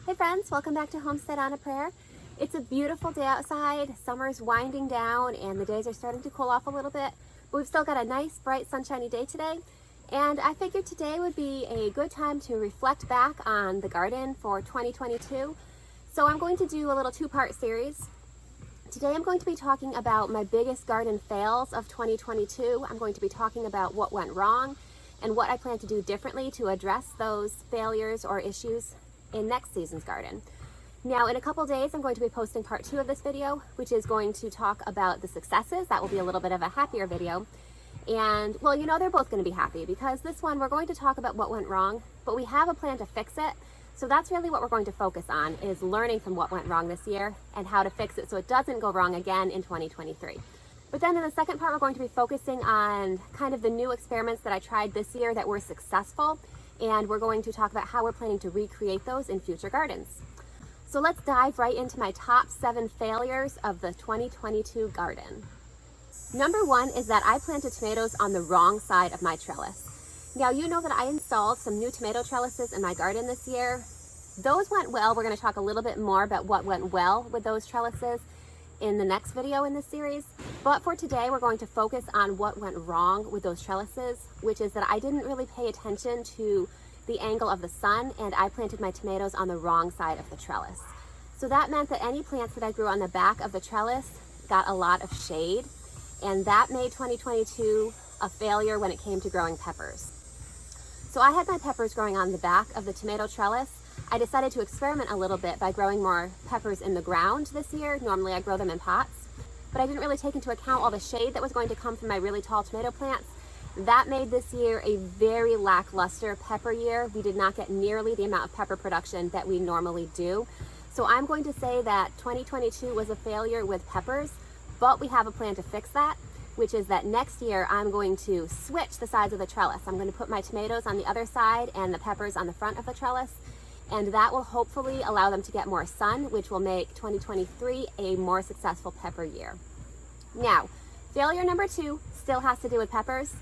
Hey friends, welcome back to Homestead on a Prayer. It's a beautiful day outside. Summer's winding down and the days are starting to cool off a little bit, but we've still got a nice, bright, sunshiny day today. And I figured today would be a good time to reflect back on the garden for 2022. So I'm going to do a little two-part series. Today I'm going to be talking about my biggest garden fails of 2022. I'm going to be talking about what went wrong and what I plan to do differently to address those failures or issues in next season's garden. Now in a couple days I'm going to be posting part 2 of this video, which is going to talk about the successes. That will be a little bit of a happier video. And well, you know, they're both going to be happy because this one we're going to talk about what went wrong, but we have a plan to fix it. So that's really what we're going to focus on, is learning from what went wrong this year and how to fix it so it doesn't go wrong again in 2023. But then in the second part, we're going to be focusing on kind of the new experiments that I tried this year that were successful. And we're going to talk about how we're planning to recreate those in future gardens. So let's dive right into my top 7 failures of the 2022 garden. Number 1 is that I planted tomatoes on the wrong side of my trellis. Now you know that I installed some new tomato trellises in my garden this year. Those went well. We're going to talk a little bit more about what went well with those trellises in the next video in this series. But for today, we're going to focus on what went wrong with those trellises, which is that I didn't really pay attention to the angle of the sun and I planted my tomatoes on the wrong side of the trellis. So that meant that any plants that I grew on the back of the trellis got a lot of shade, and that made 2022 a failure when it came to growing peppers. So I had my peppers growing on the back of the tomato trellis. I decided to experiment a little bit by growing more peppers in the ground this year. Normally I grow them in pots, but I didn't really take into account all the shade that was going to come from my really tall tomato plants. That made this year a very lackluster pepper year. We did not get nearly the amount of pepper production that we normally do. So I'm going to say that 2022 was a failure with peppers, but we have a plan to fix that, which is that next year I'm going to switch the sides of the trellis. I'm going to put my tomatoes on the other side and the peppers on the front of the trellis. And that will hopefully allow them to get more sun, which will make 2023 a more successful pepper year. Now, failure number 2 still has to do with peppers.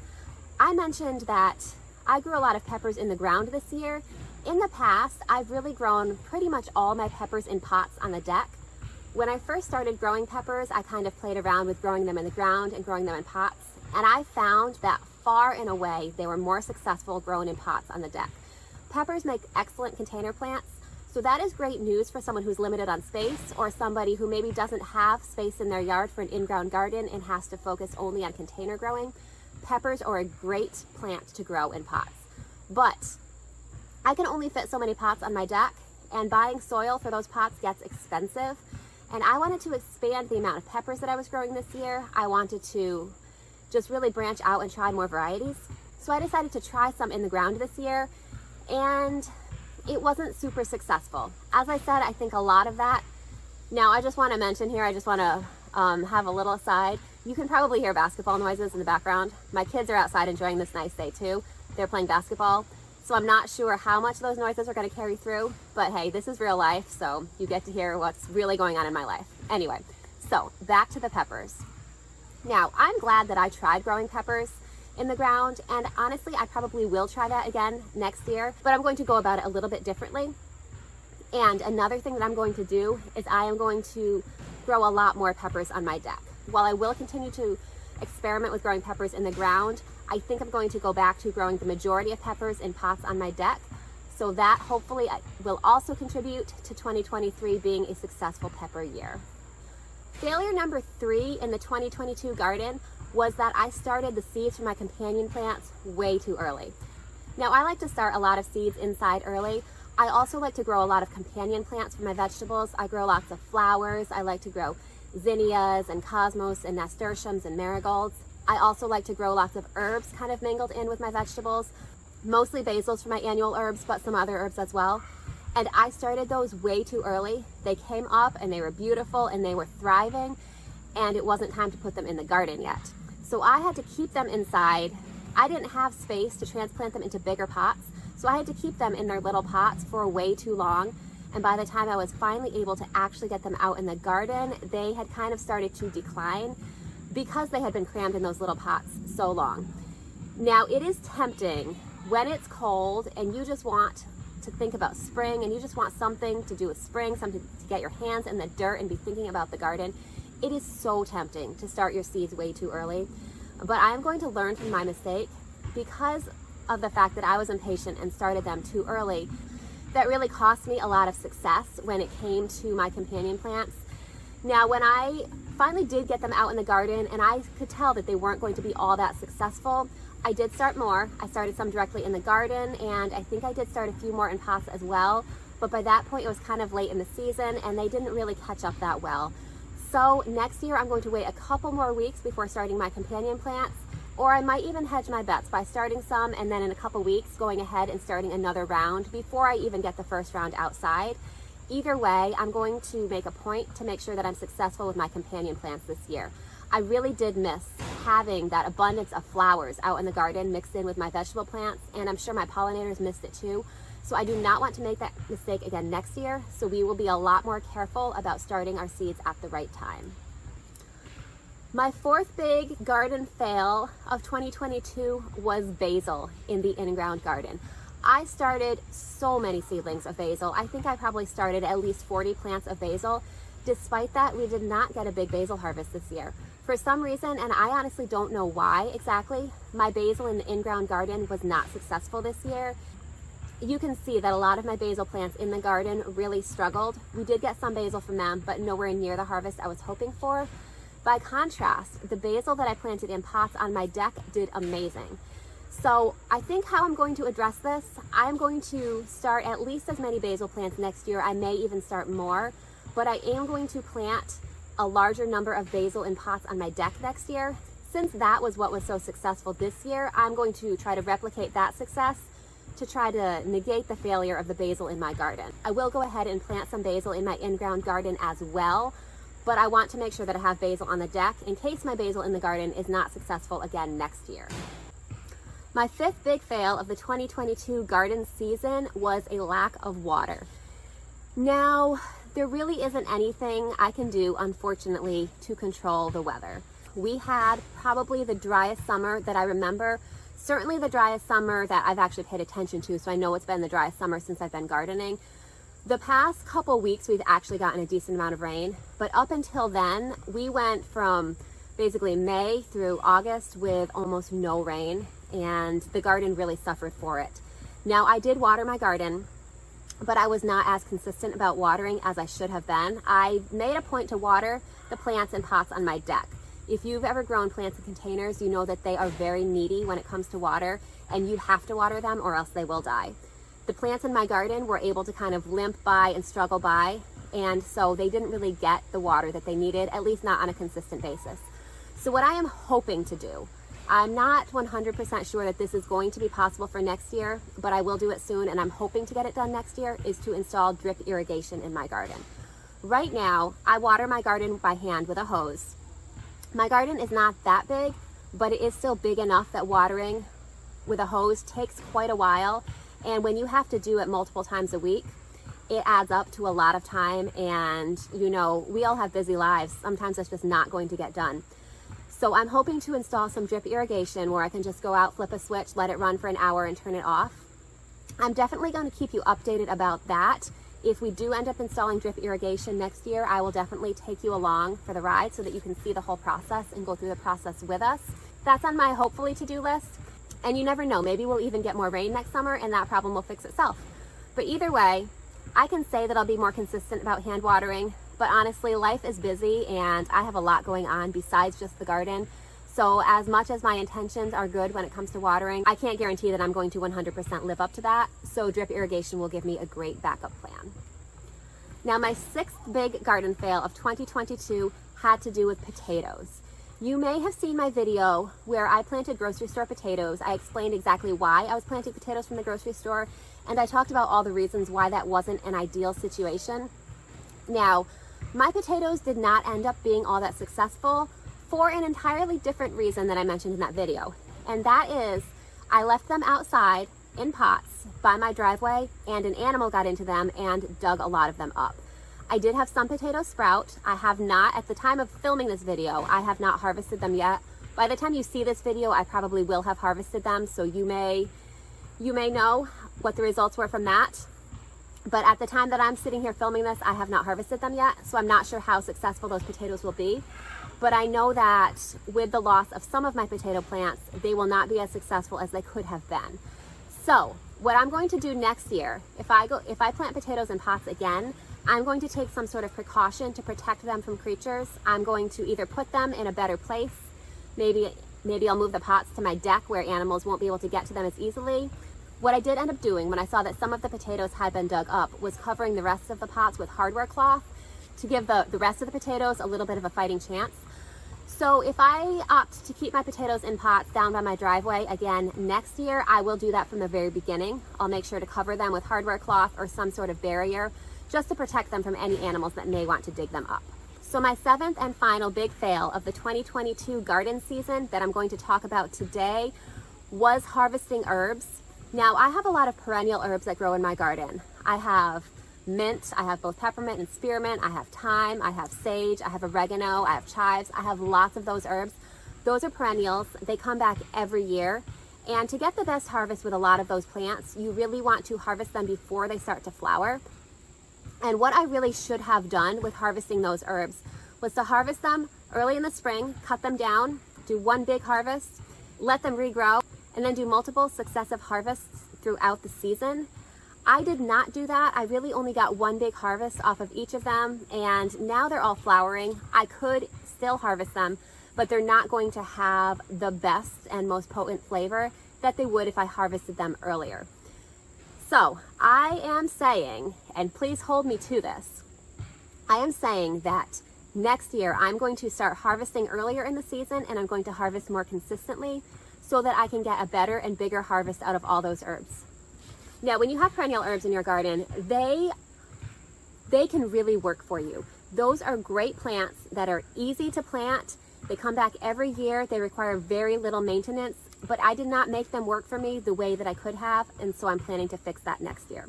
I mentioned that I grew a lot of peppers in the ground this year. In the past, I've really grown pretty much all my peppers in pots on the deck. When I first started growing peppers, I kind of played around with growing them in the ground and growing them in pots. And I found that far and away, they were more successful grown in pots on the deck. Peppers make excellent container plants, so that is great news for someone who's limited on space or somebody who maybe doesn't have space in their yard for an in-ground garden and has to focus only on container growing. Peppers are a great plant to grow in pots, but I can only fit so many pots on my deck, and buying soil for those pots gets expensive. And I wanted to expand the amount of peppers that I was growing this year. I wanted to just really branch out and try more varieties. So I decided to try some in the ground this year, and it wasn't super successful. As I said, I think a lot of that. Now I just want to mention here, I just want to have a little aside. You can probably hear basketball noises in the background. My kids are outside enjoying this nice day too. They're playing basketball. So I'm not sure how much those noises are going to carry through, but hey, this is real life, so you get to hear what's really going on in my life. Anyway, so back to the peppers. Now, I'm glad that I tried growing peppers in the ground, and honestly, I probably will try that again next year, but I'm going to go about it a little bit differently. And another thing that I'm going to do is I am going to grow a lot more peppers on my deck. While I will continue to experiment with growing peppers in the ground, I think I'm going to go back to growing the majority of peppers in pots on my deck. So that hopefully will also contribute to 2023 being a successful pepper year. Failure number 3 in the 2022 garden was that I started the seeds for my companion plants way too early. Now I like to start a lot of seeds inside early. I also like to grow a lot of companion plants for my vegetables. I grow lots of flowers. I like to grow zinnias and cosmos and nasturtiums and marigolds. I also like to grow lots of herbs kind of mingled in with my vegetables, mostly basils for my annual herbs, but some other herbs as well. And I started those way too early. They came up and they were beautiful and they were thriving, and it wasn't time to put them in the garden yet. So I had to keep them inside. I didn't have space to transplant them into bigger pots, so I had to keep them in their little pots for way too long. And by the time I was finally able to actually get them out in the garden, they had kind of started to decline because they had been crammed in those little pots so long. Now, it is tempting when it's cold and you just want to think about spring and you just want something to do with spring, something to get your hands in the dirt and be thinking about the garden, it is so tempting to start your seeds way too early. But I'm going to learn from my mistake because of the fact that I was impatient and started them too early. That really cost me a lot of success when it came to my companion plants. Now, when I finally did get them out in the garden and I could tell that they weren't going to be all that successful, I did start more. I started some directly in the garden, and I think I did start a few more in pots as well. But by that point, it was kind of late in the season and they didn't really catch up that well. So next year, I'm going to wait a couple more weeks before starting my companion plants, or I might even hedge my bets by starting some and then in a couple weeks going ahead and starting another round before I even get the first round outside. Either way, I'm going to make a point to make sure that I'm successful with my companion plants this year. I really did miss having that abundance of flowers out in the garden mixed in with my vegetable plants, and I'm sure my pollinators missed it too. So I do not want to make that mistake again next year, so we will be a lot more careful about starting our seeds at the right time. My fourth big garden fail of 2022 was basil in the in-ground garden. I started so many seedlings of basil. I think I probably started at least 40 plants of basil. Despite that, we did not get a big basil harvest this year. For some reason, and I honestly don't know why exactly, my basil in the in-ground garden was not successful this year. You can see that a lot of my basil plants in the garden really struggled. We did get some basil from them, but nowhere near the harvest I was hoping for. By contrast, the basil that I planted in pots on my deck did amazing. So I think how I'm going to address this, I'm going to start at least as many basil plants next year. I may even start more, but I am going to plant a larger number of basil in pots on my deck next year. Since that was what was so successful this year, I'm going to try to replicate that success to try to negate the failure of the basil in my garden. I will go ahead and plant some basil in my in-ground garden as well, but I want to make sure that I have basil on the deck in case my basil in the garden is not successful again next year. My fifth big fail of the 2022 garden season was a lack of water. Now, there really isn't anything I can do, unfortunately, to control the weather. We had probably the driest summer that I remember, certainly the driest summer that I've actually paid attention to, so I know it's been the driest summer since I've been gardening. The past couple weeks, we've actually gotten a decent amount of rain, but up until then, we went from basically May through August with almost no rain, and the garden really suffered for it. Now, I did water my garden, but I was not as consistent about watering as I should have been. I made a point to water the plants in pots on my deck. If you've ever grown plants in containers, you know that they are very needy when it comes to water, and you have to water them or else they will die. The plants in my garden were able to kind of limp by and struggle by, and so they didn't really get the water that they needed, at least not on a consistent basis. So what I am hoping to do, I'm not 100% sure that this is going to be possible for next year, but I will do it soon, and I'm hoping to get it done next year, is to install drip irrigation in my garden. Right now, I water my garden by hand with a hose. My garden is not that big, but it is still big enough that watering with a hose takes quite a while. And when you have to do it multiple times a week, it adds up to a lot of time. And, you know, we all have busy lives. Sometimes it's just not going to get done. So I'm hoping to install some drip irrigation where I can just go out, flip a switch, let it run for an hour and turn it off. I'm definitely going to keep you updated about that. If we do end up installing drip irrigation next year, I will definitely take you along for the ride so that you can see the whole process and go through the process with us. That's on my hopefully to-do list. And you never know, maybe we'll even get more rain next summer and that problem will fix itself. But either way, I can say that I'll be more consistent about hand watering, but honestly, life is busy and I have a lot going on besides just the garden. So as much as my intentions are good when it comes to watering, I can't guarantee that I'm going to 100% live up to that. So drip irrigation will give me a great backup plan. Now, my sixth big garden fail of 2022 had to do with potatoes. You may have seen my video where I planted grocery store potatoes. I explained exactly why I was planting potatoes from the grocery store, and I talked about all the reasons why that wasn't an ideal situation. Now, my potatoes did not end up being all that successful for an entirely different reason that I mentioned in that video. And that is, I left them outside in pots by my driveway, and an animal got into them and dug a lot of them up. I did have some potatoes sprout. I have not, at the time of filming this video, I have not harvested them yet. By the time you see this video, I probably will have harvested them, so you may know what the results were from that. But at the time that I'm sitting here filming this, I have not harvested them yet, so I'm not sure how successful those potatoes will be. But I know that with the loss of some of my potato plants, they will not be as successful as they could have been. So what I'm going to do next year, if I plant potatoes in pots again, I'm going to take some sort of precaution to protect them from creatures. I'm going to either put them in a better place. Maybe I'll move the pots to my deck where animals won't be able to get to them as easily. What I did end up doing when I saw that some of the potatoes had been dug up was covering the rest of the pots with hardware cloth to give the rest of the potatoes a little bit of a fighting chance. So if I opt to keep my potatoes in pots down by my driveway again next year, I will do that from the very beginning. I'll make sure to cover them with hardware cloth or some sort of barrier just to protect them from any animals that may want to dig them up. So my 7th and final big fail of the 2022 garden season that I'm going to talk about today was harvesting herbs. Now I have a lot of perennial herbs that grow in my garden. I have mint, I have both peppermint and spearmint, I have thyme, I have sage, I have oregano, I have chives, I have lots of those herbs. Those are perennials, they come back every year. And to get the best harvest with a lot of those plants, you really want to harvest them before they start to flower. And what I really should have done with harvesting those herbs was to harvest them early in the spring, cut them down, do one big harvest, let them regrow, and then do multiple successive harvests throughout the season. I did not do that. I really only got one big harvest off of each of them, and now they're all flowering. I could still harvest them, but they're not going to have the best and most potent flavor that they would if I harvested them earlier. So I am saying, and please hold me to this, I am saying that next year I'm going to start harvesting earlier in the season, and I'm going to harvest more consistently so that I can get a better and bigger harvest out of all those herbs. Now, when you have perennial herbs in your garden, they can really work for you. Those are great plants that are easy to plant. They come back every year. They require very little maintenance, but I did not make them work for me the way that I could have, and so I'm planning to fix that next year.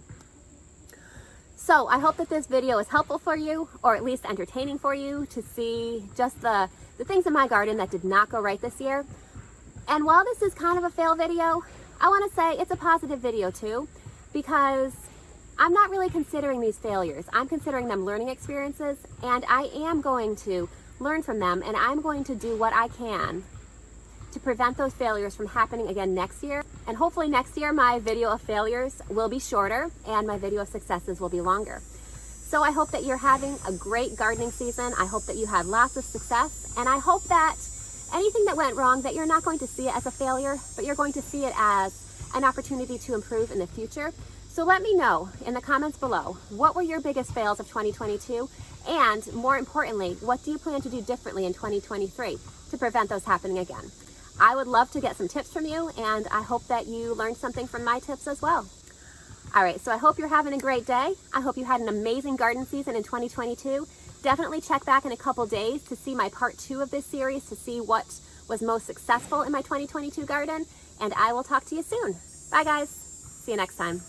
So I hope that this video is helpful for you, or at least entertaining for you, to see just the things in my garden that did not go right this year. And while this is kind of a fail video, I want to say it's a positive video too, because I'm not really considering these failures. I'm considering them learning experiences, and I am going to learn from them, and I'm going to do what I can to prevent those failures from happening again next year. And hopefully next year my video of failures will be shorter and my video of successes will be longer. So I hope that you're having a great gardening season. I hope that you had lots of success, and I hope that anything that went wrong, that you're not going to see it as a failure, but you're going to see it as an opportunity to improve in the future. So let me know in the comments below, what were your biggest fails of 2022? And more importantly, what do you plan to do differently in 2023 to prevent those happening again? I would love to get some tips from you, and I hope that you learned something from my tips as well. All right, so I hope you're having a great day. I hope you had an amazing garden season in 2022. Definitely check back in a couple days to see my part 2 of this series, to see what was most successful in my 2022 garden, and I will talk to you soon. Bye guys, see you next time.